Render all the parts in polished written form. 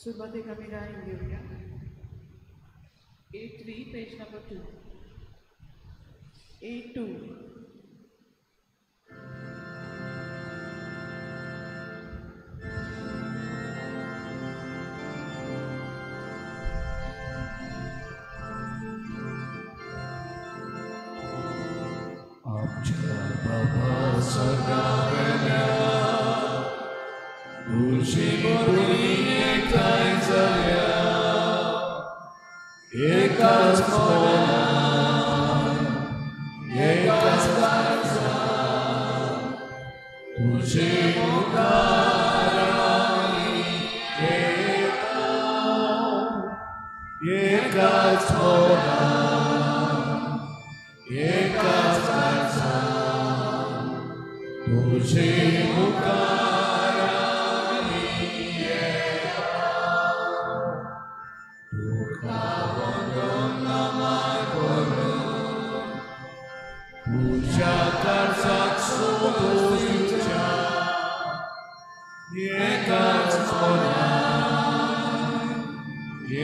सुरुवातीक आमी रायन घेऊया. A3 page number 2. A2. आमच्या बाबा सगळ्या तुझी बोली एकठांय जाल्या एकाच मनान एकाच काळजान तुझे मुखार आमी येता एकाच मनान एकाच काळजान तुझे मुखार आमी येता तुका वंदन नमन करून तुझ्या काळजाक सोदूच्या एकाच मनान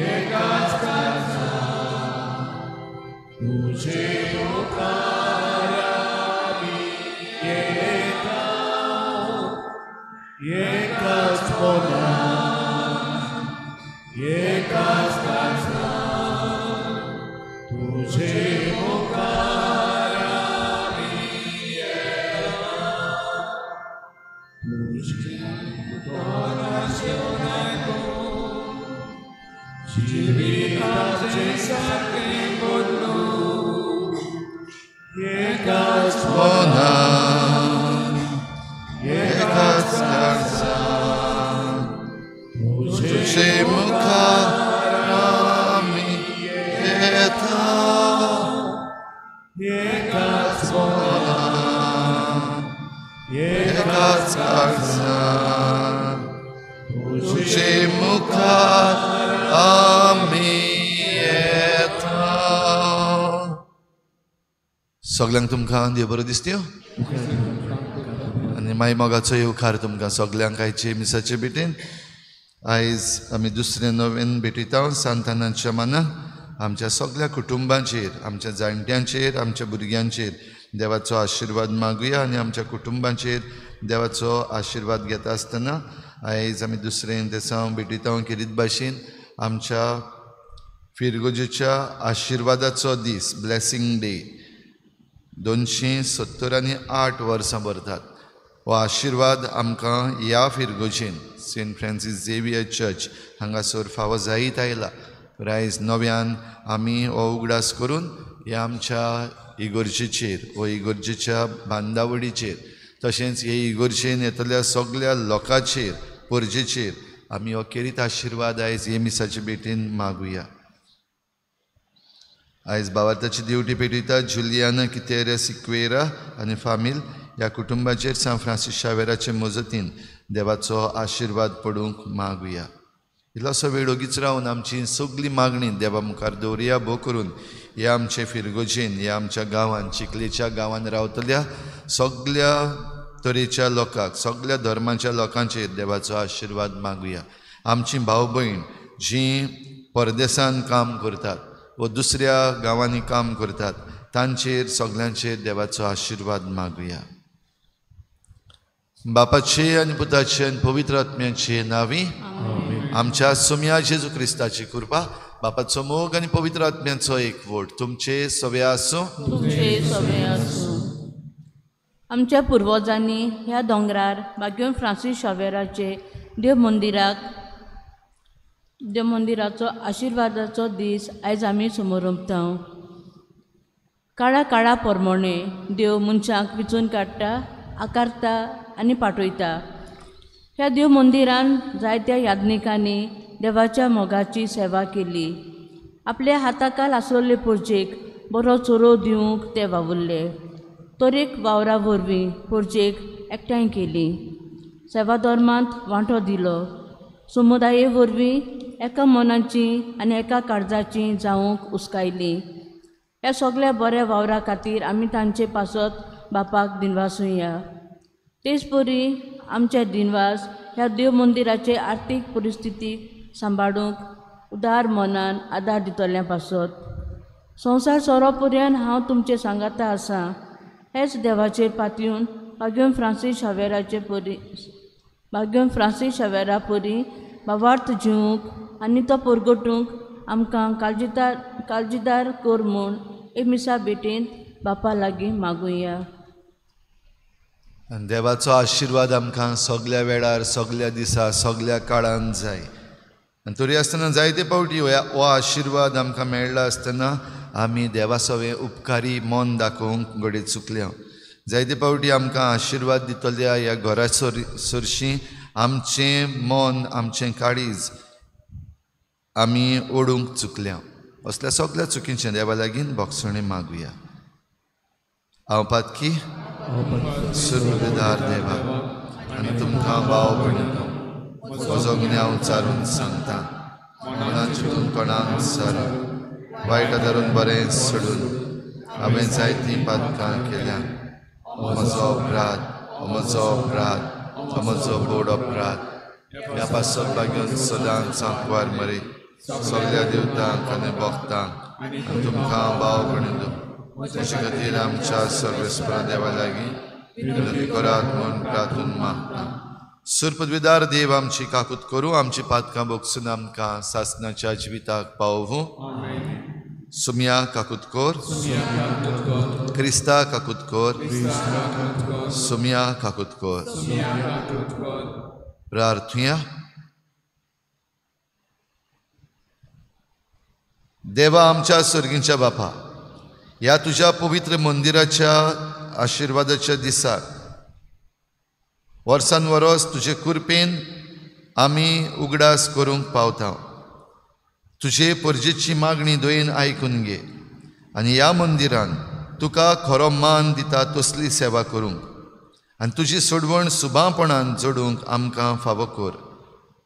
एकाच काळजान तुझे मुखार आमी येता एकाच मनान एकाच काळजान तुझे मुखार आमी येता तुझे दोनाचें आयकून जिविताचे साखळी बदलून एकाच मनान एकाच काळजान तुझे मुखार आमी येता एकाच मनान एकाच काळजान तुझे मुखार आमी येता. सगळ्यांक तुमकां देव बरो दिसत्यो आनी मागीर मोगाचो येवकार तुमकां सगळ्यांक आयचे मिसाचे भेटेन. आयज आमी दुसरें नवें भेटयता सांतानाच्या मानान आमच्या सगळ्या कुटुंबांचेर आमच्या जाणट्यांचेर आमच्या भुरग्यांचेर देवाचो आशिर्वाद मागुया आनी आमच्या कुटुंबांचेर देवाचो आशिर्वाद घेता आसतना आयज आमी दुसरें दिसा भेटयता किरीत भाशेन आमच्या फिरगोजेच्या आशिर्वादाचो दीस ब्लेसिंग डे 278 वर्सां भरतात. हो आशिर्वाद आमकां ह्या फिरगोजेन सेंट फ्रांसीस झेवियर चर्च हांगासर फावो जायत आयला. आयज नव्यान आमी हो उगडास करून ह्या आमच्या इगर्जेचेर वो इगर्जेच्या बांदावडीचेर तशेंच हे इगर्जेन येतल्या सगळ्या लोकांचेर परजेचेर आमी हो केरीत आशिर्वाद आयज हे मिसाचे भेटेन मागुया. आयज भावार्थाची दिवटी पेटयता जुलियाना कितेरा सिक्वेरा आनी फामील ह्या कुटुंबाचेर सान फ्रांसीस शावेराचे मजतीन देवाचो आशिर्वाद पडूंक मागुया. इल्लोसो वेळ ओगीच रावन आमची सगळी मागणी देवा मुखार दवरया भोव करून ह्या आमचे फिरगोजेन ह्या आमच्या गांवांत चिखलेच्या गांवांत रावतल्या सगळ्या तरेच्या लोकांक सगळ्या धर्माच्या लोकांचेर देवाचो आशिर्वाद मागुया. आमची भाव भयण जीं परदेसान काम करतात व दुसऱ्या गांवांनी काम करतात तांचेर सगळ्यांचेर देवाचो आशिर्वाद मागुया. बापाचे आनी पुताचे आनी पवित्र आत्म्याचे नांवी आमच्या सुम्या जेजू क्रिस्ताची कृपा बापाचो मोग आनी पवित्र आत्म्याचो एकवट तुमचे सवे आसूं. आमच्या पुर्वजांनी ह्या दोंगरार बागेवन फ्रांसीस शावेराचे देव मंदिराचो आशिर्वादाचो दीस आयज आमी समोरंभता. काळा काळा प्रमाणे देव मनशाक विचून काडटा आकारता आनी पाठयता. ह्या देव मंदिरान जायत्या याज्ञिकांनी देवाच्या मोगाची सेवा केली. आपल्या हाताखाल आसलेले परजेक बरो चोरो दिवंक ते वावुरले. तरेक वावरा वरवीं परजेक एकठांय केली. सेवा धर्मांत वांटो दिलो. समुदाये वरवीं एका मनाची आनी एका काळजाची जावंक उस्कायली. ह्या सगळ्या बऱ्या वावरा खातीर आमी तांचे पासत बापाक दिनवासुया. तेच परी आमचे दिनवास ह्या देव मंदिराचे आर्थीक परिस्थितीक सांबाळूंक उदार मनान आदार दितल्या पासत संवसार सोरो पर्यंत हांव तुमचे सांगाता आसा हेच देवाचेर पातयून भाग्यम फ्रांसीस शावेरा परी भावार्थ जिवूंक आनी तो परगटूंक आमकां काळजीदार कर म्हूण एक मिसा बेटेन बापा लागीं मागुया. आनी देवाचो आशिर्वाद आमकां सगल्या वेळार सगल्या दिसा सगल्या काळांत जाय. आनी तरी आसतना जायते फावटी हो आशिर्वाद आमकां मेळ्ळा आसतना आमी देवा सवे उपकारी मन दाखोवंक घडये चुकल्या. जायते फावटी आमकां आशिर्वाद दितल्या ह्या घरा सरशीं आमचें मन आमचें काळीज आमी ओडूंक चुकल्या. असल्या सगल्या चुकींचें देवा लागीं भोगसणे मागुया. हांव पातकी सुर्वदार देवा आनी तुमकां भाव भयणीनो म्हजो गुन्यांव विचारून सांगता. मनान चिंतून कोणाक सारून वायट धरून बरें सोडून हांवें जायतीं पातकां केल्या. म्हजो अपराध म्हजो बोड अपराध ह्या पासत लागून सदांच सांकवार मरे सगल्या देवतांक आनी भक्तांक आनी तुमकां भाव भयणीनो तेचे खातीर आमच्या सर्वेस्परा देवा लागीं विनंती करात म्हूण प्रार्थून मागता. सुरपदवीदार देव आमची काकूत करूं आमची पातकां भोगसून आमकां सासणाच्या जिविताक पावूं. सुम्या काकूत कोर क्रिस्ता काकूत कोर सुम्या काकूत कोर. प्रार्थुया. देवा आमच्या सर्गीच्या बापा ह्या तुज्या पवित्र मंदिराच्या आशिर्वादाच्या दिसाक वर्सान वरोस तुजे कृपेन आमी उगडास करूंक पावता. तुजे परजेची मागणी दोयेन आयकून घे आनी ह्या मंदिरान तुका खरो मान दिता तसली सेवा करूंक आनी तुजी सोडवण सुभापणान जोडूंक आमकां फावो कर.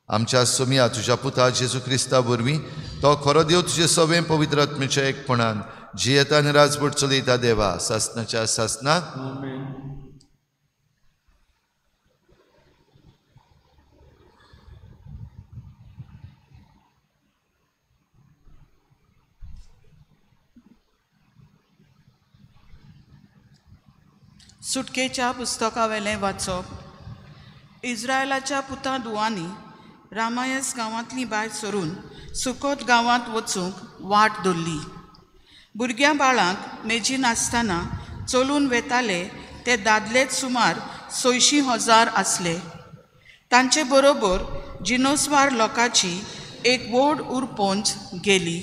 आमच्या सुम्या तुज्या पुता जेजू क्रिस्ता वरवीं तो खरो देव तुजे सवें पवित्र आत्मेच्या एकपणान जियेता आनी राजवट चलयता देवा सासणाच्या सासणाक. सुटकेच्या पुस्तका वेलें वाचप. इस्रायलाच्या पुता दुवांनी रामायस गांवांतली भायर सरून सुकोत गांवांत वचूंक वाट धरली. भुरग्यां बाळांक मेजी नासतना चलून वेताले ते दादलेच सुमार 600,000 आसले. तांचे बरोबर जिनोस्वार लोकांची एक व्हड उरपोंच गेली.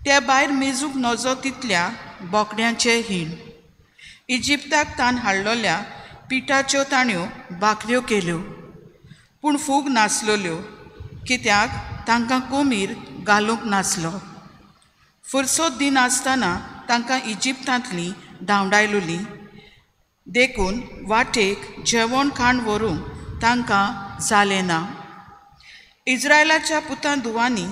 त्या भायर मेजूक नजो तितल्या बोकड्यांचे हीण. इजिप्ताक तान हाडलोल्या पिठाच्यो ताण्यो भाकऱ्यो केल्यो पूण फूग नासलोल्यो कित्याक तांकां कोमीर घालूंक नासलो. फुरसत दिन आसतना तांकां इजिप्तांतलीं धांवडायलोली देखून वाटेक जेवण खाण व्हरूंक तांकां जालें ना. इस्रायलाच्या पुता दुवांनी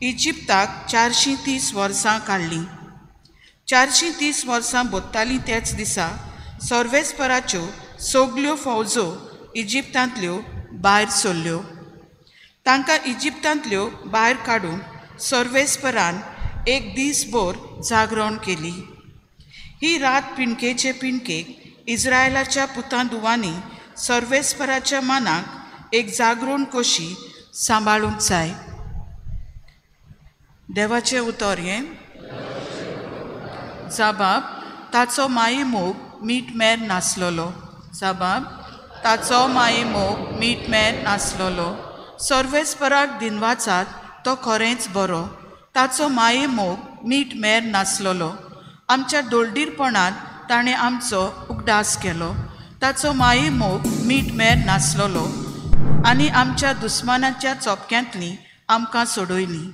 इजिप्ताक 430 वर्सां काडलीं. 430 वर्सां बोत्तालीं तेच दिसा सर्वेस्पराच्यो सगल्यो फौजो इजिप्तांतल्यो भायर सरल्यो. तांकां इजिप्तांतल्यो भायर काडूंक सर्वेस्परान एक दीसभर जागरण केली. ही रात पिणकेचे पिणकेक इस्रायलाच्या पुता दुवांनी सर्वेस्पराच्या मानाक एक जागरण कशी सांबाळूंक जाय. देवाचें उतर हें जाबाब ताचो माये मोग मीठ मेर नासलोलो. जाबाब ताचो माये मोग मीठ मेर नासलोलो. सर्वेस्पराक दिनवाचात तो खरेंच बरो. ताचो माये मोग मीठ मेर नासलोलो. आमच्या दोळडीरपणान ताणें आमचो उगडास केलो. ताचो माये मोग मीठ मेर नासलोलो आनी आमच्या दुस्मानाच्या चोपक्यांतलीं आमकां सोडयली.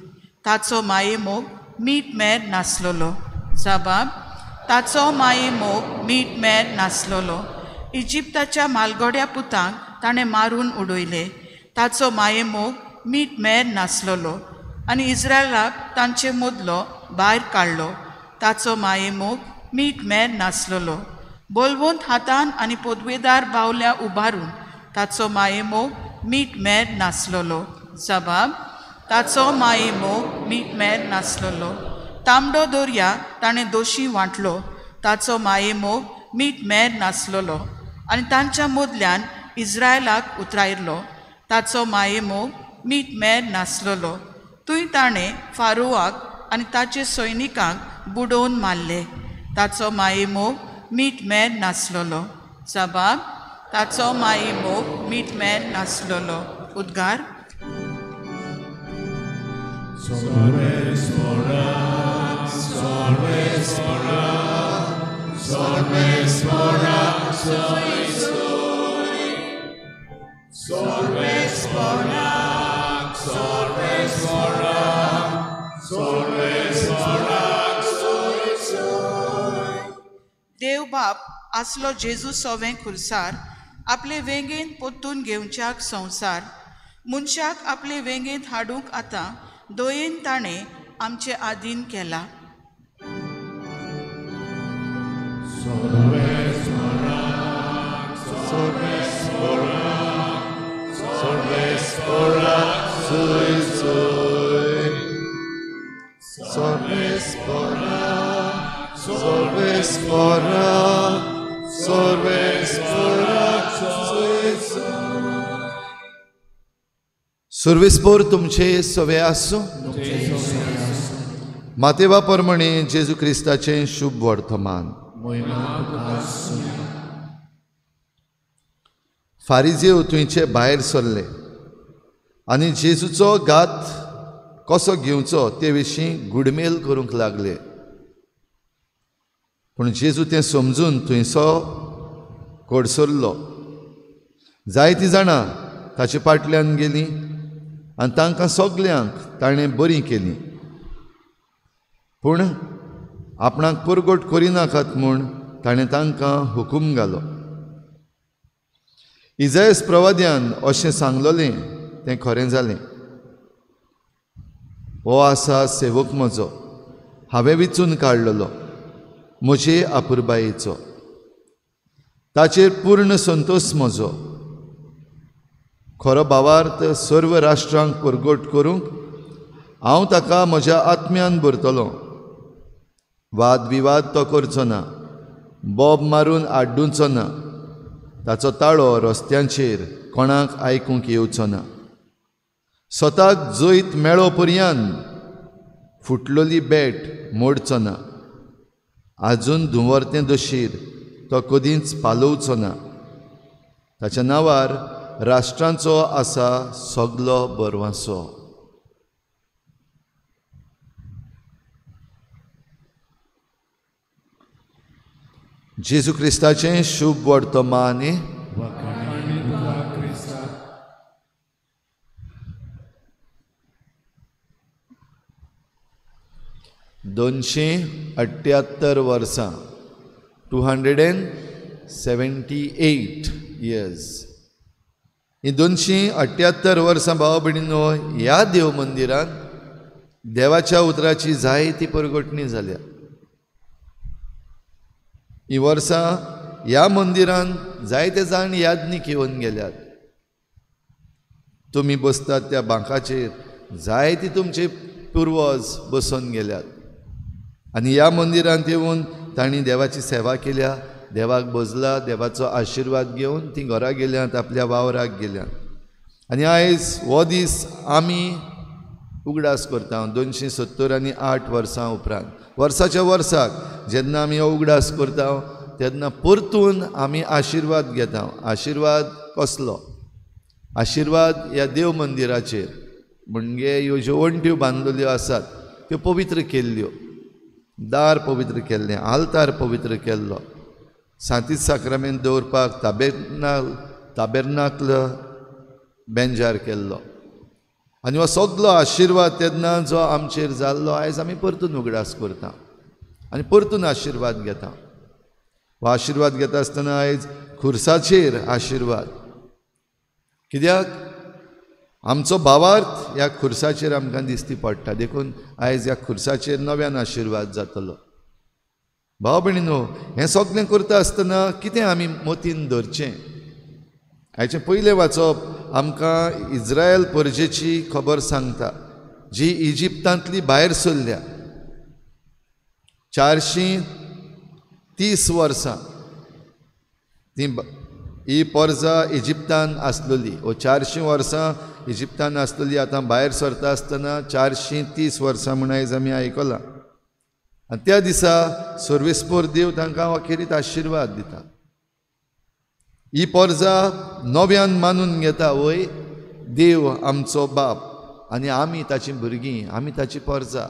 ताचो माये मोग मीठ मेर नासलोलो. जाबाब ताचो माये मोग मीठ मेर नासलोलो. इजिप्ताच्या मालगोड्या पुतांक ताणें मारून उडयले. ताचो माये मोग मीठ मेर नासलोलो आनी इस्रायलाक तांचे मदलो भायर काडलो. ताचो माये मोग मीठ मेर नासलोलो. बोलवंत हातान आनी पदवेदार बावल्या उबारून ताचो माये मोग मीठ मेर नासलोलो. सबाब ताचो माये मोग मीठ मेर नासलोलो. तांबडो दर्या ताणें दोशी वांटलो, ताचो माये मोग मीठ मेर नासलोलो. आनी तांच्या मदल्यान इस्रायलाक उतरायलो, ताचो माये मोग मीठ मेर नासलोलो. थंय ताणें फारोवाक आनी ताचे सैनिकांक बुडोवन मारले, ताचो माये मोग मीठ मेर नासलोलो. सबाब ताचो माये मोग मीठ मेर नासलोलो. उद्गार. देव बाप आसलो जेजू सोवें खुर्सार, आपले वेंगेंत पोत्तून घेवच्याक संवसार. मनशाक आपले वेंगेंत हाडूंक आतां दोयेन ताणें आमचे आदीन केला. सर्वेस्पोर तुमचे सवे आसूं. मातेवा परमणे जेजू क्रिस्ताचें शुभ वर्तमान. फारिजेव थंयचे भायर सरले आनी जेजूचो घात कसो घेवचो ते विशीं गुडमेल करूंक लागले. पूण जेजू तें समजून थंयसो कोडसरलो. जायतीं जाणां ताचे फाटल्यान गेलीं आनी तांकां सगल्यांक ताणें बरीं केलीं. पूण आपणाक परगट करिनाकात म्हूण ताणें तांकां हुकूम घालो. इजायास प्रवाद्यान अशें सांगलोलें तें खरें जालें. हो आसा सेवक म्हजो, हांवें वेंचून काडलेलो, म्हजे आपुरबायेचो. ताचेर पूर्ण संतोश म्हजो. खरो भावार्थ सर्व राष्ट्रांक परगट करूंक हांव ताका म्हज्या आत्म्यान भरतलों. वाद विवाद तो करचो ना, बोब मारून आड्डूचो ना, ताचो ताळो रस्त्यांचेर कोणाक आयकूंक येवचो ना. स्वताक जैत मेळो पर्यंत फुटलोली बॅट मोडचो ना. आजून धुंवरतें दशीर तो कदींच पालोवचो ना. ताच्या नांवार राष्ट्रांचो आसा सगलो बरवासो. जेजू क्रिस्ताचें शुभ वर्तमान. 278 वर्सां 278 years. ही 278 वर्सां भाव भयणीनो ह्या देव मंदिरांत देवाच्या उतराची जायती परगटणी जाल्या. ही वर्सां ह्या मंदिरांत जायते जाण यादनीक येवन गेल्यात. तुमी बसतात त्या बांकाचेर जायती तुमचे पुर्वज बसून गेल्यात आनी ह्या मंदिरांत येवन तांणी देवाची सेवा केल्या, देवाक भजला, देवाचो आशिर्वाद घेवन ती घरा गेल्यात, आपल्या वावराक गेल्यात. आनी आयज हो दीस आमी उगडास करता 278 वर्सां उपरांत. वर्साच्या वर्साक जेन्ना आमी हो उगडास करता तेन्ना परतून आमी आशिर्वाद घेता. आशिर्वाद कसलो? आशिर्वाद ह्या देव मंदिराचेर. म्हणजे ह्यो ज्यो वण्ट्यो बांदलेल्यो आसात त्यो पवित्र केल्ल्यो, दार पवित्र केल्लें, आल्तार पवित्र केल्लो, सांतीच साक्रामेंत दवरपाक ताबेर्नाकल बेंजार केल्लो. आनी हो सगलो आशिर्वाद तेन्ना जो आमचेर जाल्लो आयज आमी परतून उगडास करता आनी परतून आशिर्वाद घेता. हो आशिर्वाद घेता आसतना आयज खुर्साचेर आशिर्वाद. कित्याक आमचो भावार्थ ह्या खुर्साचेर आमकां दिसती पडटा. देखून आयज ह्या खुर्साचेर नव्यान आशिर्वाद जातलो. भाव भयणीनो, हें सगळें करता आसतना कितें आमी मतीन धरचें? हाचें पयलें वाचप आमकां इज्रायल परजेची खबर सांगता, जी इजिप्तांतली भायर सरल्या 430 वर्सां ही परजा इजिप्तान आसलेली, वो 400 वर्सां इजिप्तान आसलेली, आतां भायर सरता आसतना 430 वर्सां म्हूण आयज आमी आयकलां. आनी त्या दिसा सर्वेस्पर देव तांकां अखेरीत आशिर्वाद दिता. ही परजा नव्यान मानून घेता, वय देव आमचो बाप आनी आमी ताची भुरगीं, आमी ताची परजा.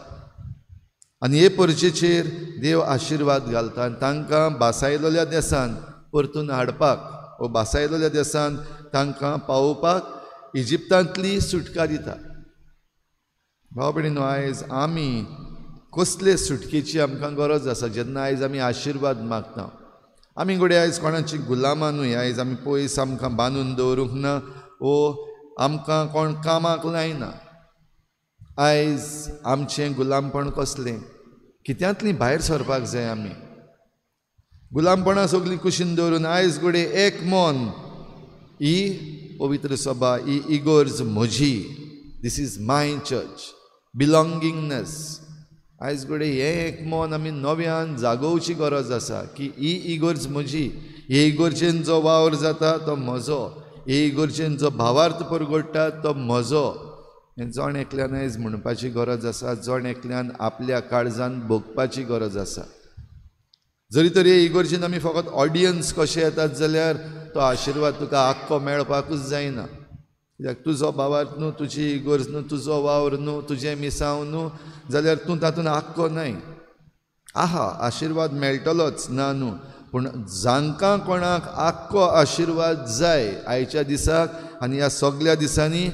आनी हे परजेचेर देव आशिर्वाद घालता आनी तांकां बासायलेल्या देसान परतून हाडपाक, वो बासायलेल्या देसान तांकां पावोवपाक इजिप्तांतली सुटका दिता. भाव भयणीनो, आयज आमी कसले सुटकेची आमकां गरज आसा जेन्ना आयज आमी आशिर्वाद मागता. आमी घडये आयज कोणाची गुलामां न्हय, आयज आमी पयस आमकां बांदून दवरूंक ना, वो आमकां कोण कामाक लायना. आयज आमचें गुलामपण कसलें, कित्यांतली भायर सरपाक जाय आमी. गुलामपणां सगळीं कुशीन दवरून आयज घडये एक मन, ही पवित्र सभा, ही इगोर्ज म्हजी, दीस इज माय चर्च, बिलॉंगिंगनेस. आयज घडये हें एक मन आमी नव्यान जागोवची गरज आसा की ही इगोर्ज म्हजी, हे इगोर्जेन जो वावर जाता तो म्हजो, हे इगोर्जेन जो भावार्थ परगडटा तो म्हजो. हें जण एकल्यान आयज म्हणपाची गरज आसा, जण एकल्यान आपल्या काळजान भोगपाची गरज आसा. जरी तरी हे इगोर्जेन आमी फकत ऑडियन्स कशे येतात जाल्यार तो आशिर्वाद तुका आख्खो मेळपाकूच जायना. कित्याक तुजो भावार्थ न्हू, तुजी इगोर्ज न्हू, तुजो वावर न्हू, तुजें मिसांव न्हू जाल्यार तूं तातूंत आख्खो न्हय. आहा, आशिर्वाद मेळटलोच ना न्हू, पूण जांकां कोणाक आख्खो आशिर्वाद जाय आयच्या दिसाक आनी ह्या सगळ्या दिसांनी,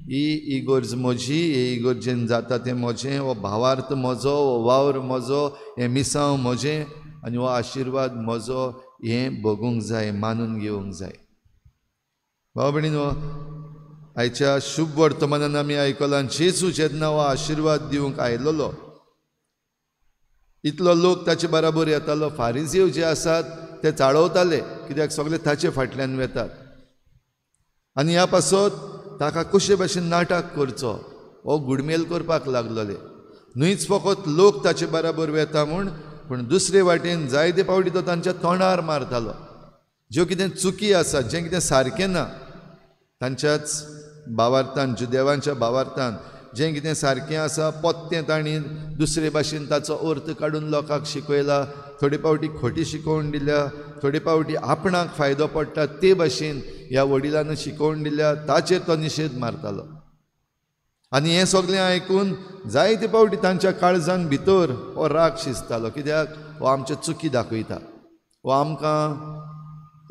ही इगोर्ज म्हजी, हे इगोर्जेन जाता तें म्हजें, हो भावार्थ म्हजो, हो वावर म्हजो, हें मिसांव म्हजें आनी हो आशिर्वाद म्हजो, हें भोगूंक जाय, मानून घेवंक जाय. भाव भयणीनो, आयच्या शुभ वर्तमानान आमी आयकलां जेजू जेन्ना हो आशिर्वाद दिवंक आयलोलो, इतलो लोक ताचे बराबर येतालो. फारिजीव जे आसात ते चाळवताले, कित्याक सगळे ताचे फाटल्यान वेतात. आनी ह्या पासत ताका कशे भाशेन नाटक करचो हो गुडमेल करपाक लागलोले. न्हयच फकत लोक ताचे बराबर वेता म्हूण, पूण दुसरे वाटेन जायते पावटी तो तांच्या तोंडार मारतालो. ज्यो कितें चुकी आसा, जें कितें सारकें ना, तांच्याच भावार्थान, जुदेवांच्या भावार्थान जें कितें सारकें आसा पोत्तें तांणी दुसरे भाशेन ताचो अर्थ काडून लोकांक शिकयला. थोडे पावटी खोटी शिकोवन दिल्या, थोडे पावटी आपणाक फायदो पडटा ते भाशेन ह्या वडिलांनी शिकोवन दिल्या, ताचेर तो निशेध मारतालो. आनी हें सगळें आयकून जायते पावटी तांच्या काळजान भितर हो राग शिजतालो, कित्याक हो आमच्यो चुकी दाखयता, हो आमकां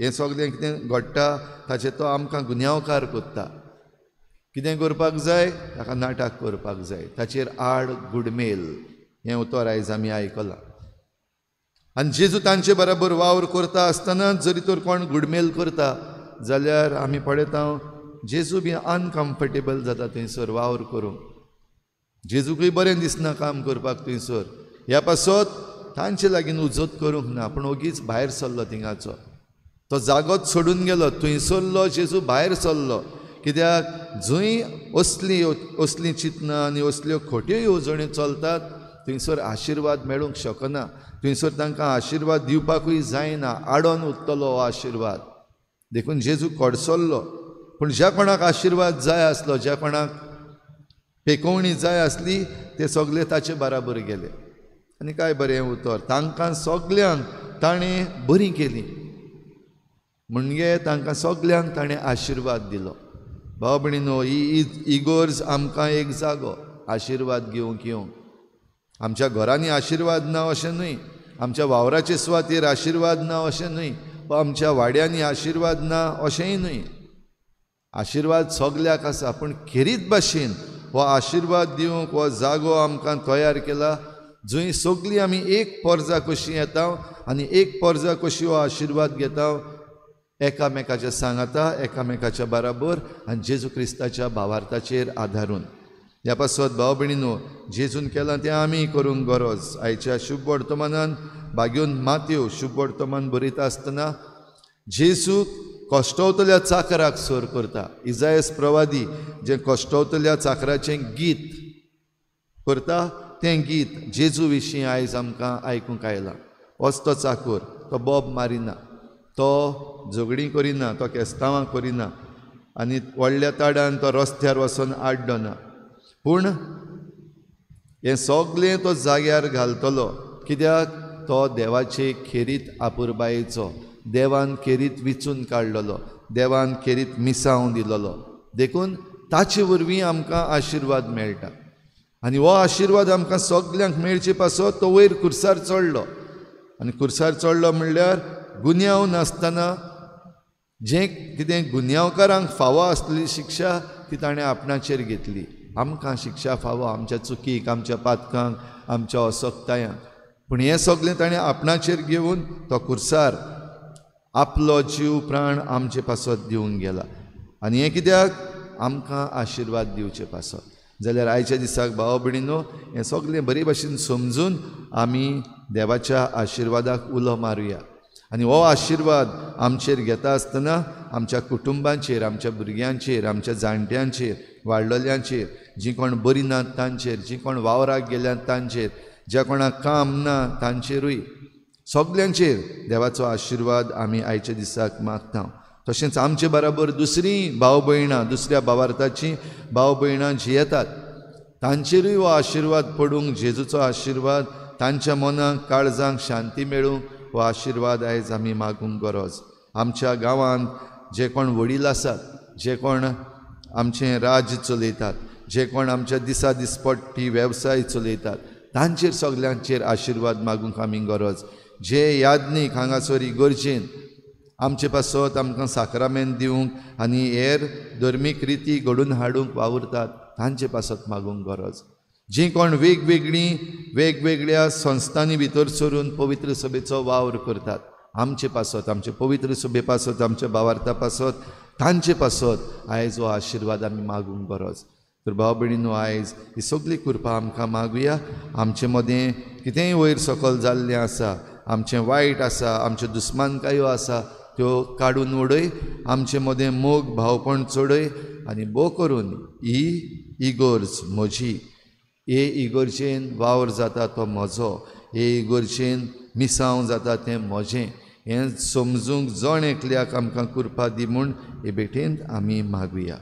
हें सगळें कितें घडटा ताचे तो आमकां गुन्यांवकार कोत्ता. कितें करपाक जाय, ताका नाटक करपाक जाय, ताचेर आड गुडमेल. हें उतर आयज आमी आयकलां. आनी जेजू तांचे बराबर वावर करता आसतना जरी तर कोण गुडमेल करता जाल्यार आमी पळयता जेजू बी अनकम्फर्टेबल जाता थंयसर वावर करूंक. जेजूकय बरें दिसना काम करपाक थंयसर. ह्या पासत तांचे लागीं उजत करूंक ना, पूण ओगीच भायर सरलो थिंगाचो. तो जागोच सोडून गेलो, थंयसरलो जेजू भायर सरलो. कित्याक जंय असलीं चिंतनां आनी असल्यो खोट्यो येवजण्यो चलतात थंयसर आशिर्वाद मेळूंक शकना. थंयसर तांकां आशिर्वाद दिवपाकूय जायना, आडोन उरतलो हो आशिर्वाद. देखून जेजू कडसरलो. पूण ज्या कोणाक आशिर्वाद जाय आसलो, ज्या कोणाक पेकोवणी जाय आसली, ते सगळे ताचे बराबर गेले. आनी काय बरें उतर, तांकां सगल्यांक ताणें बरीं केलीं म्हणजे तांकां सगल्यांक ताणें आशिर्वाद दिलो. भाव भयणीनो, ही इगोर्ज आमकां एक जागो आशिर्वाद घेवंक येवंक. आमच्या घरांनी आशिर्वाद ना अशें न्हय, आमच्या वावराचे सुवातेर आशिर्वाद ना अशें न्हय, वा आमच्या वाड्यांनी आशिर्वाद ना अशेंय न्हय. आशिर्वाद सगल्याक आसा, पूण खेरीत भाशेन हो आशिर्वाद दिवंक हो जागो आमकां तयार केला, जंय सगळीं आमी एक परजा कशी येता आनी एक परजा कशी हो आशिर्वाद घेता, एकामेकाच्या सांगाता, एकामेकाच्या बराबर आनी जेजू क्रिस्ताच्या भावार्थाचेर आदारून. ह्या पासत भाव भयणीनो, जेजून केलां तें आमी करूंक गरज. आयच्या शुभ वर्तमानान भाग्योन मातयो शुभ वर्तमान बरयता आसतना जेजूक कोश्टवतल्या चाकराक सोर करता. इजायस प्रवादी जे कोश्टवतल्या चाकराचें गीत करता तें गीत जेजू विशीं आयज आमकां आयकूंक आयलां. होच तो चाकर, तो बोब मारिना, तो झगडीं करिना, तो केस्तांवां करिना आनी व्हडल्या ताडान तो रस्त्यार वचून आड्डो ना. पूण हें सगळें तो जाग्यार घालतलो कित्याक तो देवाचे खेरीत आपुरबायेचो, देवान खेरीत विचून काडलेलो, देवान खेरीत मिसांव दिलोलो. देखून ताचे वरवीं आमकां आशिर्वाद मेळटा. आनी हो आशिर्वाद आमकां सगल्यांक मेळचे पासत तो वयर खुर्सार चडलो. आनी खुर्सार चडलो म्हणल्यार गुन्यांव नासतना जें कितें गुन्यांवकारांक फावो आसली शिक्षा ती ताणें आपणाचेर घेतली. आमकां शिक्षा फावो आमच्या चुकीक, आमच्या पातकांक, आमच्या असक्तायांक. पूण हें सगळें ताणें आपणाचेर घेवन तो खुर्सार आपलो जीव प्राण आमचे पासत दिवंक गेला. आनी हें कित्याक आमकां आशिर्वाद दिवचे पासत. जाल्यार आयच्या दिसाक भाव भयणीनो हें सगळें बरे भाशेन समजून आमी देवाच्या आशिर्वादाक उलो मारुया. आनी हो आशिर्वाद आमचेर घेता आसतना आमच्या कुटुंबांचेर, आमच्या भुरग्यांचेर, आमच्या जाणट्यांचेर, वाडलोल्यांचेर, जीं कोण बरीं नात तांचेर, जीं कोण वावराक गेल्यात तांचेर, ज्या कोणाक काम ना तांचेरूय सगल्यांचेर देवाचो आशिर्वाद आमी आयच्या दिसाक मागता. तशेंच आमचे बराबर दुसरीं भाव भयणां, दुसऱ्या भावार्थाचीं भाव भयणां जीं येतात तांचेरूय हो आशिर्वाद पडूंक, जेजूचो आशिर्वाद तांच्या मनाक, काळजांक शांती मेळूंक हो आशिर्वाद आयज आमी मागूंक गरज. आमच्या गांवांत जे कोण वडील आसात, जे कोण आमचें राज्य चलयतात, जे कोण आमच्या दिसा दिसपट्टी वेवसाय चलयतात तांचेर सगल्यांचेर आशिर्वाद मागूंक आमी गरज. जे यादनीक हांगासर इगर्जेन आमचे पासत आमकां साक्रामेंत दिवंक आनी हेर धर्मीक रिती घडोवन हाडूंक वावुरतात तांचे पासत मागूंक गरज. जीं कोण वेगवेगळ्या संस्थांनी भितर सरून पवित्र सभेचो वावर करतात आमचे पासत, आमचे पवित्र सभे पासत, आमच्या भावार्था पासत, तांचे पासत आयज हो आशिर्वाद आमी मागूंक गरज. तर भाव भयणीनो आयज ही सगळी कृपा आमकां मागुया. आमचे मदें कितेंय वयर सकल जाल्लें आसा, आमचें वायट आसा, आमच्यो दुस्मानकायो आसा त्यो काडून उडय. आमचे मदें मोग भावपण चडय आनी भोव करून ही इगोर्ज म्हजी, हे इगर्जेन वावर जाता तो म्हजो, हे इगर्जेन मिसांव जाता तें म्हजें, हें समजूंक जण एकल्याक आमकां कृपा दी म्हूण हे भेटेंत आमी मागुया.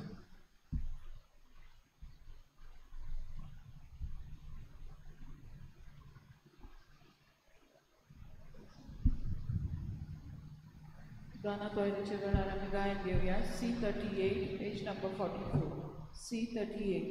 गाना तयारीच्या वेळार आमी गायन घेवया. C38 page number 44. C38.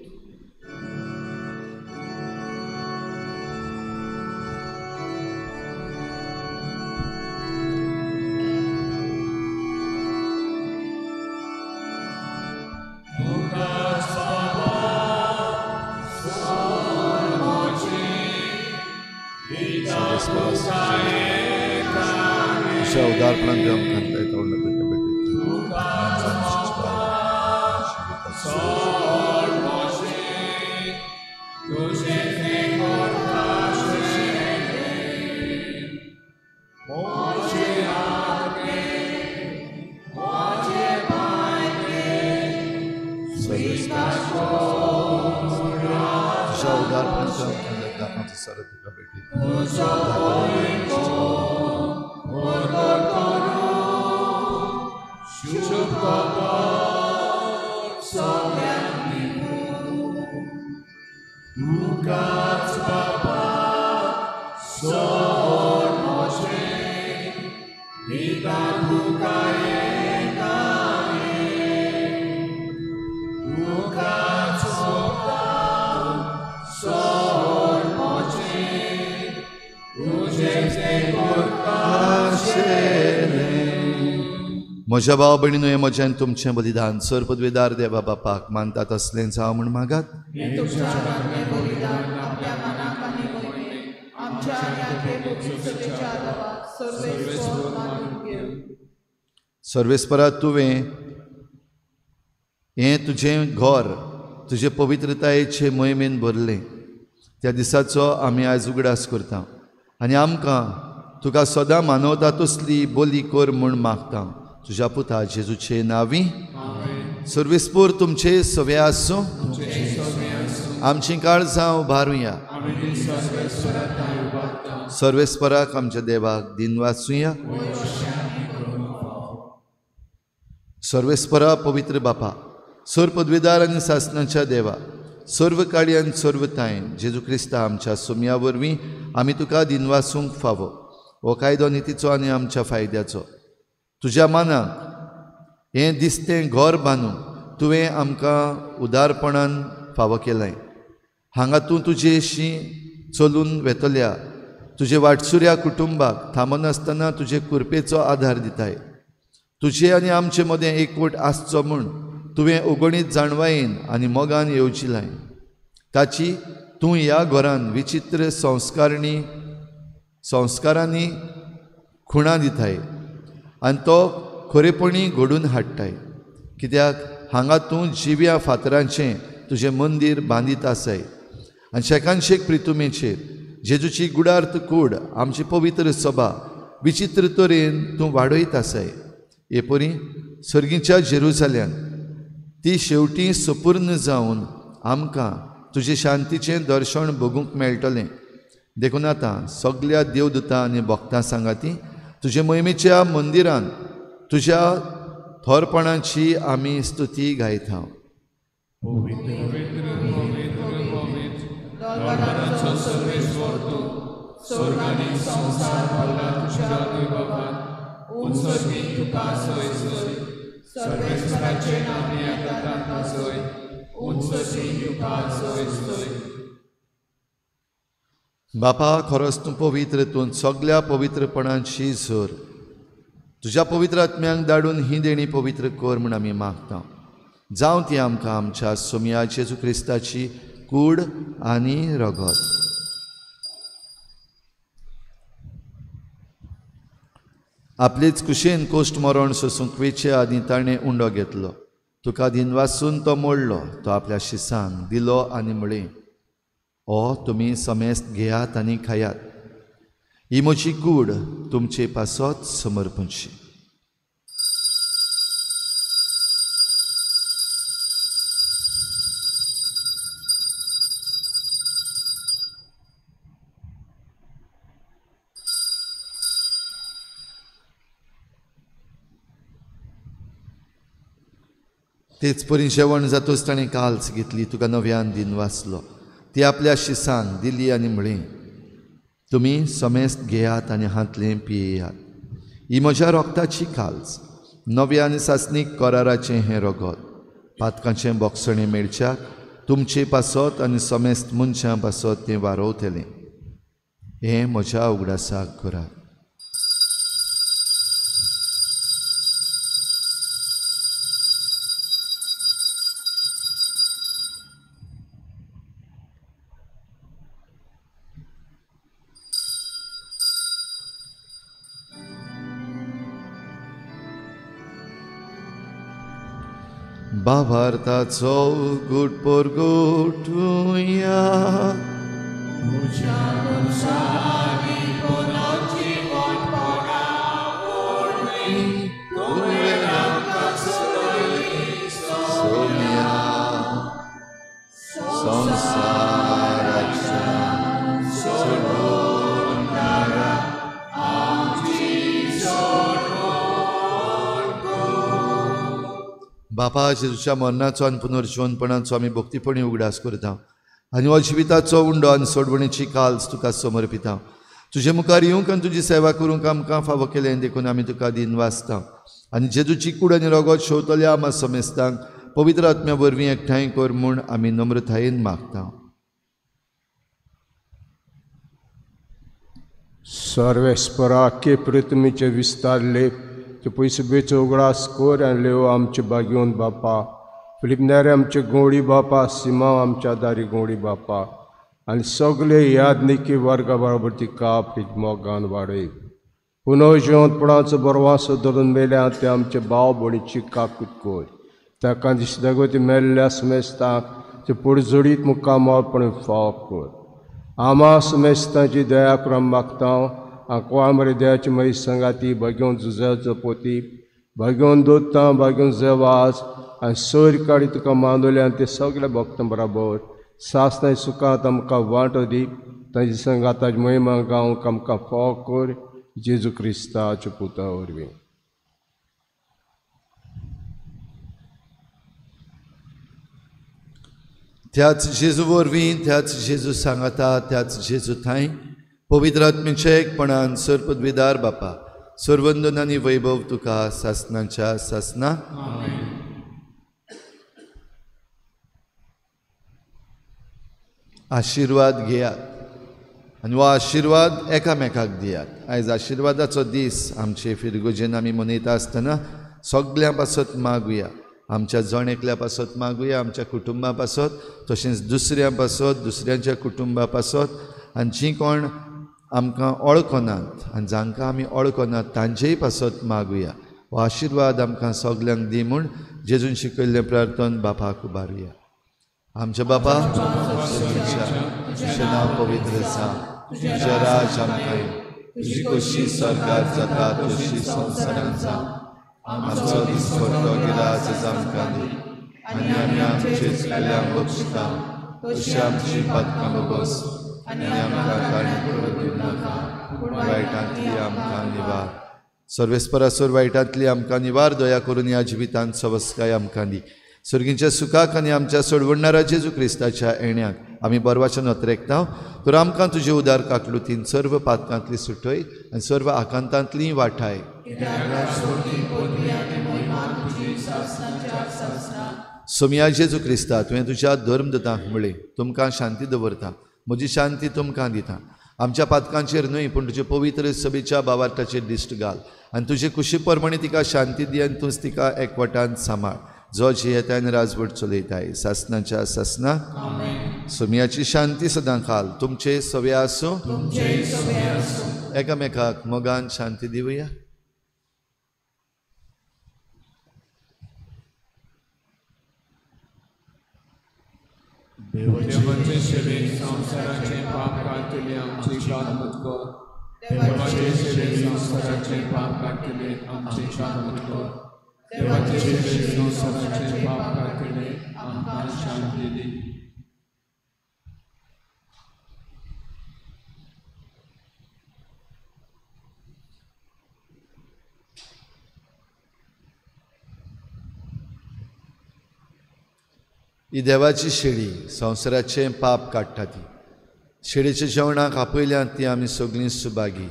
अशा उदारपणांत आमकां येता उरलें म्हज्या भाव भयणीनो हे म्हजें तुमचें बलिदान सर पदवेदार देवा बापाक मानता तसलें जावं म्हूण मागात. सर्वेस्परा तुवें हें तुजें घर तुजे पवित्रतायेचे मोहिमेन भरलें. त्या दिसाचो आमी आयज उगडास करता आनी आमकां तुका सदां मानवता तसली बोली कर म्हूण मागता. तुझ्या पुता जेजूचे नावी सर्वेस्पूर तुमचे सवे आसूं आमची काळजां उबारुया सर्वेस्पराक आमच्या देवाक दिन वाचुया सर्वेस्परा पवित्र बापा सर पदवीदार आनी सासणाच्या देवा सर्व काळी आनी सर्व तायेन जेजू क्रिस्ता आमच्या सोम्या वरवीं आमी तुका दिन वाचूंक फावो हो कायदो नितीचो आनी आमच्या फायद्याचो तुज्या मानाक हें दिसतें घर बांदूंक तुवें आमकां उदारपणान फावो केलें हांगा तूं तुजेशी चलून वेतल्या तुजे वाटसुऱ्या कुटुंबाक थांबनासतना तुजे कुरपेचो आधार दिताय तुजे आनी आमचे मदें एकवट आसचो म्हूण तुवें उगणीत जाणवायेन आनी मोगान येवचिलाय ताची तूं ह्या घरान विचित्र संस्कारांनी खुणां दिताय आनी तो खरेपणी घडून हाडटाय कित्याक हांगा तूं जिव्या फातरांचें तुजें मंदीर बांदीत आसाय आनी शेकांशेक प्रितुमेचेर जेजूची गुडार्थ कूड आमची पवित्र सभा विचित्र तरेन तूं वाडयत आसाय एपरी सर्गीच्या जेरुजाल्यान ती शेवटी सपूर्ण जावन आमकां तुजे शांतीचें दर्शन बगूंक मेळटलें देखून आतां सगल्या देवदूतां आनी भक्तां सांगाती तुजे महिमेच्या मंदिरान तुज्या थोरपणाची आमी स्तुती गायता बापा खरोच तूं पवित्र तूं सगल्या पवित्रपणाची झर तुज्या पवित्र आत्म्यांक धाडून ही देणी पवित्र कर म्हूण आमी मागता जावं ती आमकां आमच्या सोम्या जेजू क्रिस्ताची कूड आनी रगत आपलेच कुशेन कोश्ट मरण सोसूंक वेचे आनी ताणें उंडो घेतलो तुका दिन वाचून तो मोडलो तो आपल्या शिसांक दिलो आनी म्हळें ओ तुमी समेस्त घेयात आनी खायात ही म्हजी कूड तुमचे पासत समर्पूंची तेच परी जेवण जातूच ताणें काल्स घेतली तुका नव्यान दिन वाचलो ती आपल्या शिसांक दिली आनी म्हळें तुमी समेस्त घेयात आनी हातलें पियेयात ही म्हज्या रोगताची काल्स नव्या आनी सासणीक कराराचें हें रगत पातकांचें बोगसणें मेळच्याक तुमचे पासत आनी समेस्त मनशां पासत तें वारोवतलें हें म्हज्या उगडासाक करात भावार्थाचो घुट पोर घुटुया बापा जेजूच्या मरणाचो आनी पुनर्जीवनपणाचो आमी भक्तीपणी उगडास करता आनी हो जिविताचो उंडो आनी सोडवणेची काल्स तुका समर्पिता तुजे मुखार येवंक आनी तुजी सेवा करूंक आमकां फावो केलें देखून आमी तुका दिन वाचता आनी जेजूची कूड आनी रगत शेवतल्या आमा समेस्तांक पवित्र आत्म्या वरवीं एकठांय कर म्हूण आमी नम्रतायेन मागता सर्वेस्पराके पृथ्वीचे विस्तारले ते पयसुबेचो उगडास कोर आनी लेव आमचे बागेवन बापा फिलिपनारे आमचे गोंडी बापा सिमा आमच्या दारी गोंडी बापा आनी सगळे यादनिकी वर्गा बरोबर तिका आपली मोगान वाडय पुनर्जीवनपणाचो बरवासो धरून मेल्या ते आमचे भाव भयणीची काकूट कोर ताका दिसतगो ती मेल्ल्या समेस्तांक ते पुडजोडीत मुक्कामाळपण फाव कर आमा समेस्तांची दया करून मागता आंकवाळ मरे देवाची मरी संगाती बगेवन झुजाचो पोती भाग्योन दोत्तां भाग्योन जेवास आनी सोयर काडी तुका मांदोले आनी ते सगळे भक्तां बरोबर सासनाय सुखांत आमकां वांटो दी तांची संगाताची महिमा गावंक आमकां फोव कर जेजू क्रिस्ताच्या पुता वरवीं. त्याच जेजू वरवीं त्याच जेजू सांगाता त्याच जेजू थंय पवित्र आत्मेच्या एकपणान सर्पद्विदार बापा सर्वंदन आनी वैभव तुका सासनाच्या सासना. आशिर्वाद घेयात आनी हो आशिर्वाद एकामेकाक दियात. आयज आशिर्वादाचो दीस आमचे फिरगोजेन आमी मनयता आसतना सगळ्यां पासत मागुया. आमच्या जण एकल्या पासत मागुया, आमच्या कुटुंबा पासत, तशेंच दुसऱ्यां पासत, दुसऱ्यांच्या कुटुंबा पासत, आनी जीं कोण आमकां वळखनात आनी जांकां आमी वळखनात तांचेय पासत मागुया. हो आशिर्वाद आमकां सगल्यांक दी म्हूण जेजून शिकयल्लें प्रार्थन बापाक उबारुया. आमच्या बापा तुजें नांव पवित्र आसा, तुजें राज आमकां येवं, तुजी कशी स्वर्गांत जाता तशी संवसारांत जावं. आमचो दिसपट्टो गिराय आज आमकां दी आनी आमी आमचे चुकल्यांक बक्षिता तशी आमची पातकां बगस आनी आमकां काणी करूं नाका पूण वायटांतली आमकां निवार. सर्वेस्परासोर वायटांतली आमकां निवार. दया करून ह्या जिवितांत सवस्काय आमकां दी. सर्गींच्या सुखाक आनी आमच्या सोडवणाऱ्या जेजू क्रिस्ताच्या येण्याक आमी बरवाचन नत्रेकता. तर आमकां तुजे उदार काकलुतीन सर्व पातकांतली सुटय आनी सर्व आकांतांतली वाटाय. सोम्या जेजू क्रिस्ता तुवें तुज्या धर्मदतांक म्हळें तुमकां शांती दवरता, म्हजी शांती तुमकां दिता. आमच्या पातकांचेर न्हय पूण तुजे पवित्र सभेच्या भावार्थाचेर दिश्ट घाल आनी तुजे कुशी परमणी तिका शांती दी आनी तूंच तिका एकवटान सांबाळ. जो जियेतान राजवट चलयताय सासनाच्या सासना. सोम्याची शांती सदां खाल तुमचे सवे आसूं. एकामेकाक मोगान शांती दिवया. देवाचे सेवेक संसाराचे पाप काडटले आमची कामत कर. देवाचे सेवेक संसाराचे पाप काडटले आमची कामत कर. देवाचे सेवेक संसाराचे पाप काडटले आमकां शांती दी. ही देवाची शेळी संवसाराचे पाप काडटा ती. शेळीच्या जेवणाक आपयल्यात ती आमी सगळीं सुभागी.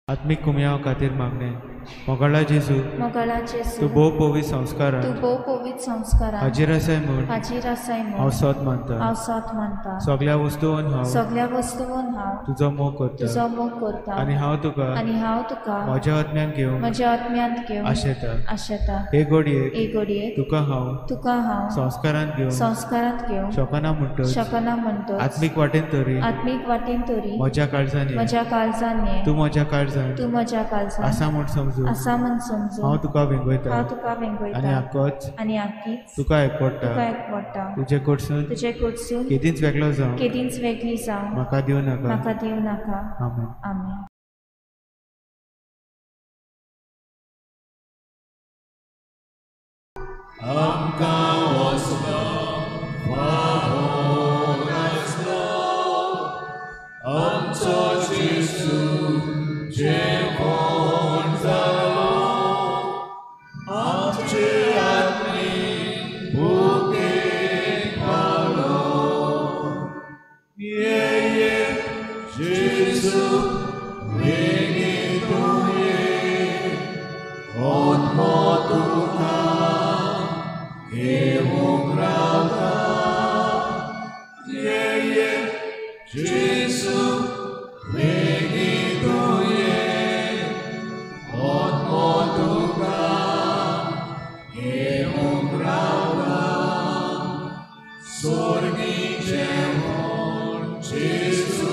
आत्मिक कुमयाव खातीर मागणे. मोगाळा जेजू तूं भोव पवित्र संस्कारां हाजीर आसाय म्हूण हांव सत मानता. सगळ्या वस्तूंवन हांव तुजो मोग करता आनी हांव तुका म्हज्या आत्म्यांत घेवन आशेता. हे घडयेक तुका हांव संस्कारांत घेवन शकना म्हणटच आत्मीक वाटेन तरी म्हज्या काळजांनी तूं म्हज्या काळजांत आसा म्हूण समजून हांव तुका वेंगयता आनी आख्खीच तुका एकवटा. तुजे कडसून केदींच वेगळी जावं म्हाका दिवं नाका. आमेन. Sorgi Jehovah, Jesus.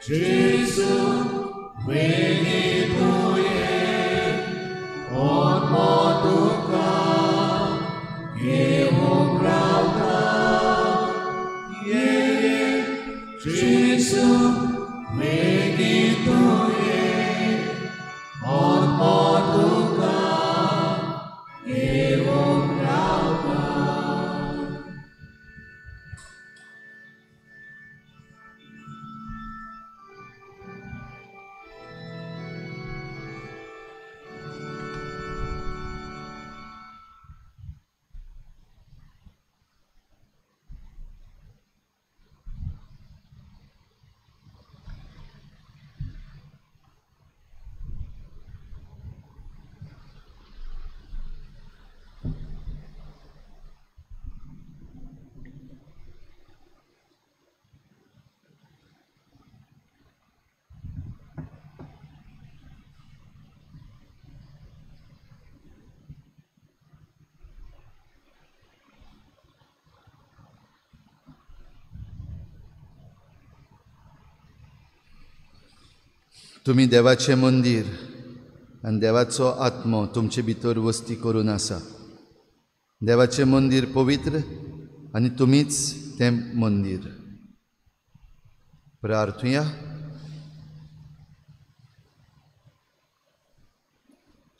Jesu, venituye, on moduka, evum grauta, Jesu, venituye, on moduka, evum grauta. तुम्ही देवाचें मंदिर आनी देवाचो आत्मो तुमचे भितर वस्ती करून आसा. देवाचें मंदिर पवित्र आनी तुमीच तें मंदिर. प्रार्थुया.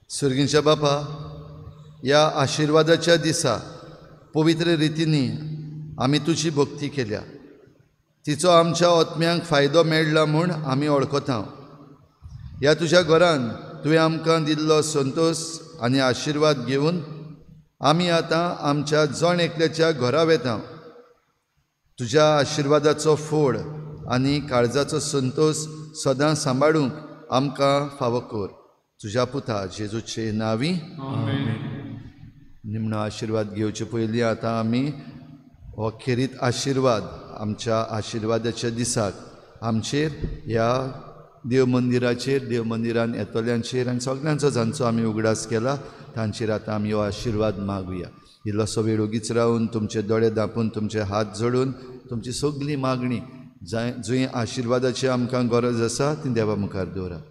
सर्गीच्या बापा, ह्या आशिर्वादाच्या दिसा पवित्र रितींनी आमी तुजी भक्ती केल्या. तिचो आमच्या आत्म्यांक फायदो मेळ्ळा म्हूण आमी वळखता. ह्या तुज्या घरान तुवें आमकां दिल्लो संतोश आनी आशिर्वाद घेवन आमी आतां आमच्या जण एकल्याच्या घरा वेता. तुज्या आशिर्वादाचो फोड आनी काळजाचो संतोश सदां सांबाळूंक आमकां फावो कर. तुज्या पुता जेजूचे नांवी निमणो आशिर्वाद घेवचे पयलीं आतां आमी हो खेरीत आशिर्वाद आमच्या आशिर्वादाच्या दिसाक आमचेर ह्या देव मंदिरान येतल्यांचेर आनी सगळ्यांचो जांचो आमी उगडास केला तांचेर आतां आमी हो आशिर्वाद मागुया. इल्लोसो वेळ ओगीच रावन तुमचे दोळे धांपून तुमचे हात जोडून तुमची सगळी मागणी जंय आशिर्वादाची आमकां गरज आसा ती देवा मुखार दवरा.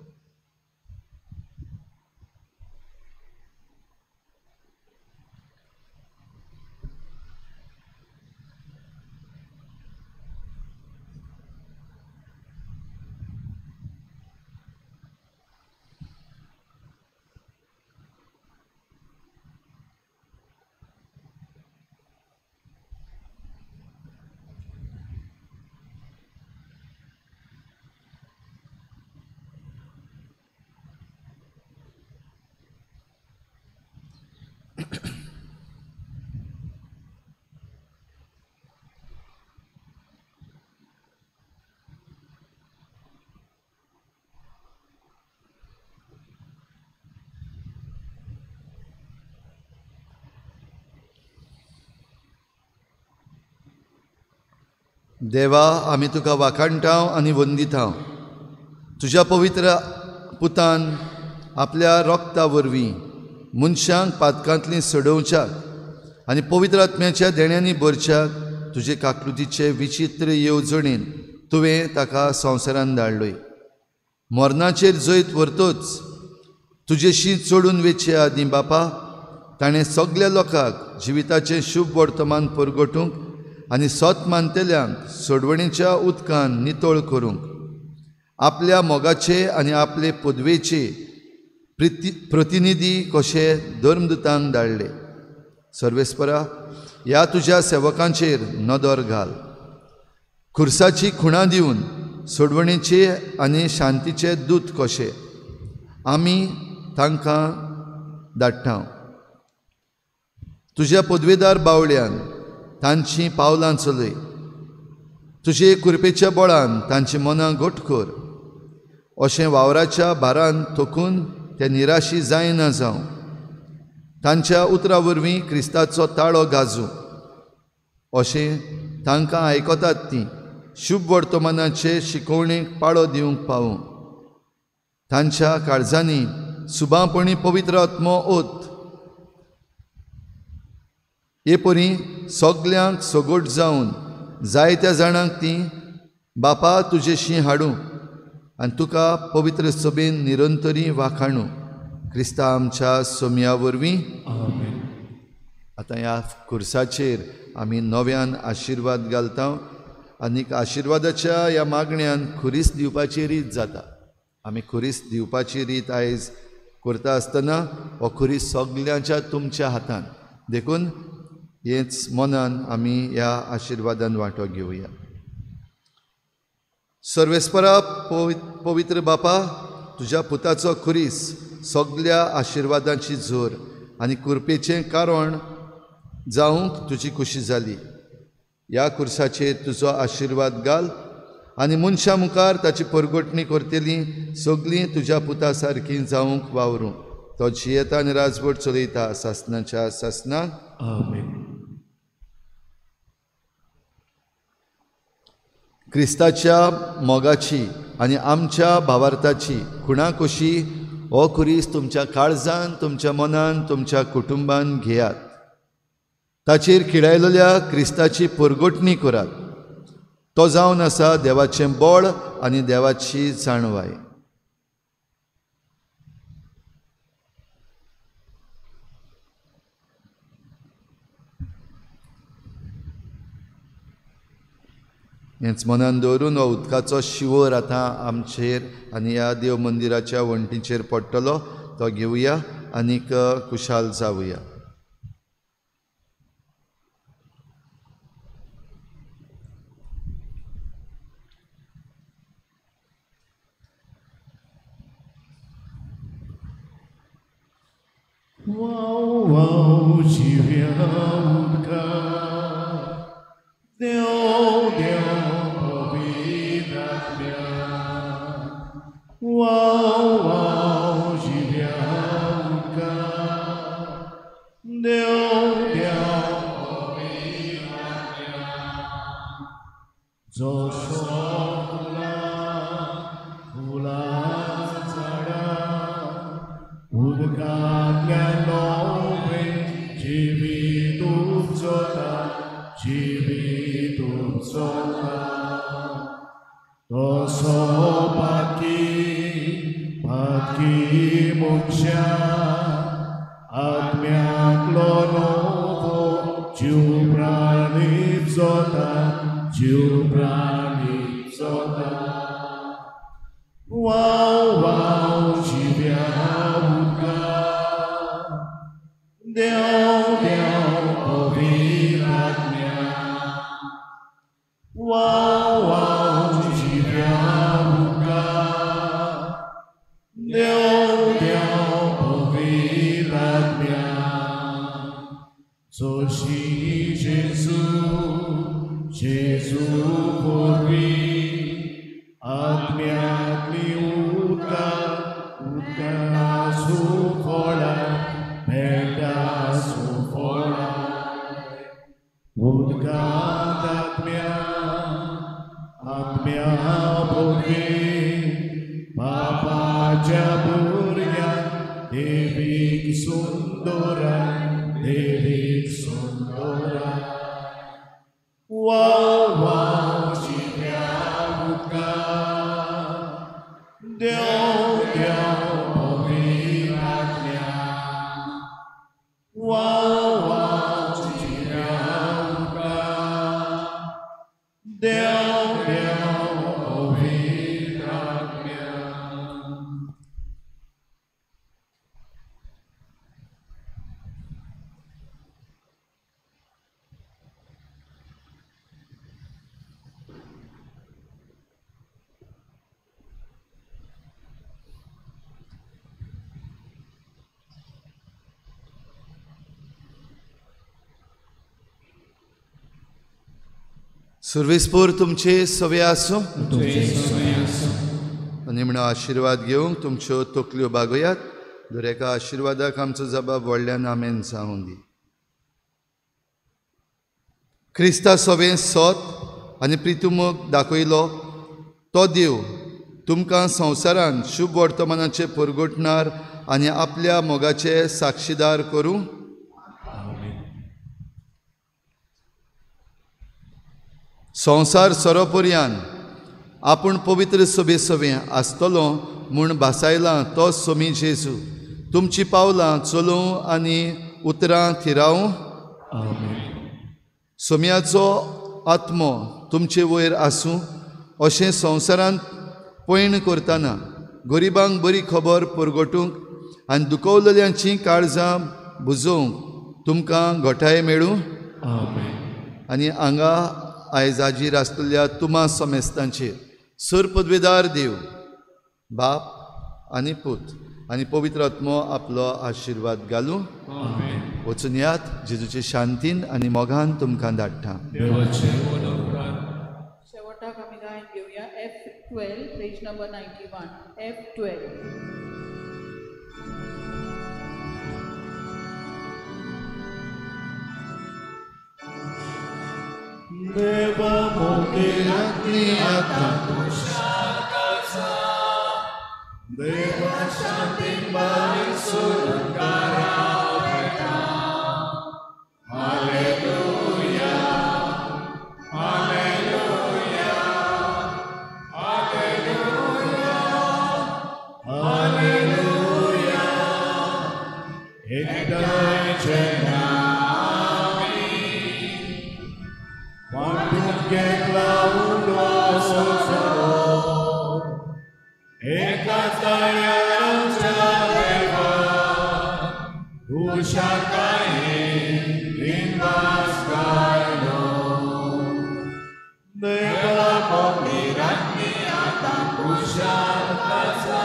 देवा, आमी तुका वाखाणटाव आनी वंदितांव. तुज्या पवित्र पुतान आपल्या रोगता वरवीं मनशांक पातकांतलीं सडोवच्याक आनी पवित्र आत्म्याच्या देण्यांनी भरच्याक तुजे काकृतीचे विचित्र येवजणेन तुवें ताका संवसारांत धाडलोय. मरणाचेर जैत व्हरतोच तुजेशी चडून वेचे आदीं बापा ताणें सगळ्या लोकांक जिविताचें शुभ वर्तमान परगटूंक आनी सोत मानतेल्यांक सोडवणेच्या उदकान नितळ करूंक आपल्या मोगाचे आनी आपले पदवेचे प्रतिनिधी कशे धर्मदूतांक धाडले. सर्वेस्परा, ह्या तुज्या सेवकांचेर नदर घाल. खुर्साची खुणां दिवन सोडवणेचे आनी शांतीचे दूत कशे आमी तांकां धाडटा. तुज्या पदवेदार बावळ्यान तांची पावलां चलय. तुजे कृपेच्या बळान तांची मनां घट कर. अशें वावराच्या भारान थकून ते निराशी जायना जावं. तांच्या उतरा वरवीं क्रिस्ताचो ताळो गाजूं. अशें तांकां आयकतात तीं शुभ वर्तमानाचे शिकवणेक पाळो दिवंक पावूं. तांच्या काळजांनी सुबापणी पवित्र आत्मो ओत. हे परी सगल्यांक सगोट जावन जायत्या जाणांक तीं बापा तुजेशी हाडूं आनी तुका पवित्र सभेन निरंतरी वाखाणू क्रिस्ता आमच्या सोम्या वरवीं. आतां ह्या खुर्साचेर आमी नव्यान आशिर्वाद घालता आनीक आशिर्वादाच्या ह्या मागण्यान खुरीस दिवपाची रीत जाता. आमी खुरीस दिवपाची रीत आयज करता आसतना हो खुरीस सगल्यांच्या तुमच्या हातान देखून हेच मनान आमी ह्या आशिर्वादान वांटो घेवया. सर्वेस्परा पवित्र बापा, तुज्या पुताचो खुरीस सगल्या आशिर्वादांची जोर आनी कृपेचें कारण जावंक तुजी खुशी जाली. ह्या खुर्साचेर तुजो आशिर्वाद घाल आनी मनशां मुखार ताची परगटणी करतली सगलीं तुज्या पुता सारकीं जावंक वावरूं. तो जियेता आनी राजवट चलयता सासणाच्या सासणाक. क्रिस्ताच्या मोगाची आनी आमच्या भावार्थाची खुणा कशी हो खुरीस तुमच्या काळजान, तुमच्या मनान, तुमच्या कुटुंबान घेयात. ताचेर खिळायलेल्या क्रिस्ताची परगटणी करात. तो जावन आसा देवाचें बळ आनी देवाची जाणवाय. हेंच मनान दवरून हो उदकाचो शिवर आतां आमचेर आनी ह्या देव मंदिराच्या वण्टीचेर पडटलो तो घेवया आनीक खुशाल जावया. Wow, जिव्या उदका देव देव पवित्र आत्म्या. wow, जिव्या उदका देव देव पवित्र आत्म्या. जो सोला फुलां झाडां उदकांतल्या जिवीत उपजता, जिवीत उपजता. तसो पातकी मोक्षा आत्म्यातलो नवो जीव प्राणीत जाता, जीव प्राणीत जाता. वाव जिव्या उदका देव देव पवित्र आत्म्या. वाव जिव्या उदका देव देव पवित्र आत्म्या. जशी जेजू वरवीं आत्म्यातली उदकां सुफळां मेळटा सुफळां. उदकांत आत्म्या भोगें बापाच्या भुरग्यांक देवीक सुंदरां, देवीक सुंदरां. वाव जिव्या उदका देव देव पवित्र आत्म्या. वाव जिव्या उदका देव देव पवित्र आत्म्या. सर्वेस्पोर तुमचे सवे आसूं. निमणो आशिर्वाद घेवंक तुमच्यो तकल्यो बागोयात. दर एका आशिर्वादाक आमचो जबाब व्हडल्यान आमेन जावं दी. क्रिस्ता सवें सोत आनी प्रितुमोग दाखयलो तो देव तुमकां संवसारान शुभ वर्तमानाचे परगटणार आनी आपल्या मोगाचे साक्षीदार करूं. संवसार सोरोपर्यान आपूण पवित्र सभे सवे आसतलो म्हूण भासायला तो सोमी जेजू तुमची पावलां चलोवं आनी उतरां थिरावं सोम्याचो आत्मो तुमचे वयर आसूं अशें संवसारांत पैण करतना गरिबांक बरी खबर परगटूंक आनी दुखवलेल्यांची काळजां बुजोवंक तुमकां घोटाय मेळूं आनी हांगा आयज हाजीर आसलेल्या तुमा समेस्तांचेर सर पदवेदार देव बाप आनी पूत आनी पवित्र आत्मो आपलो आशिर्वाद घालूं वचून यात जेजूचे शांतीन आनी मोगान तुमकां धाडटा शेवटाक आमी गायन घेवया F12 page number 91 F12 Deva Mokiratni Atakushakasa Deva Shantin Bari Surukara Hallelujah Hallelujah Hallelujah Hallelujah Ekdai Chenami Quantum che claudo sosoro Ekatayam Chaleva Ushakai Limbaskaino Deva Pomiratni Atakushakasa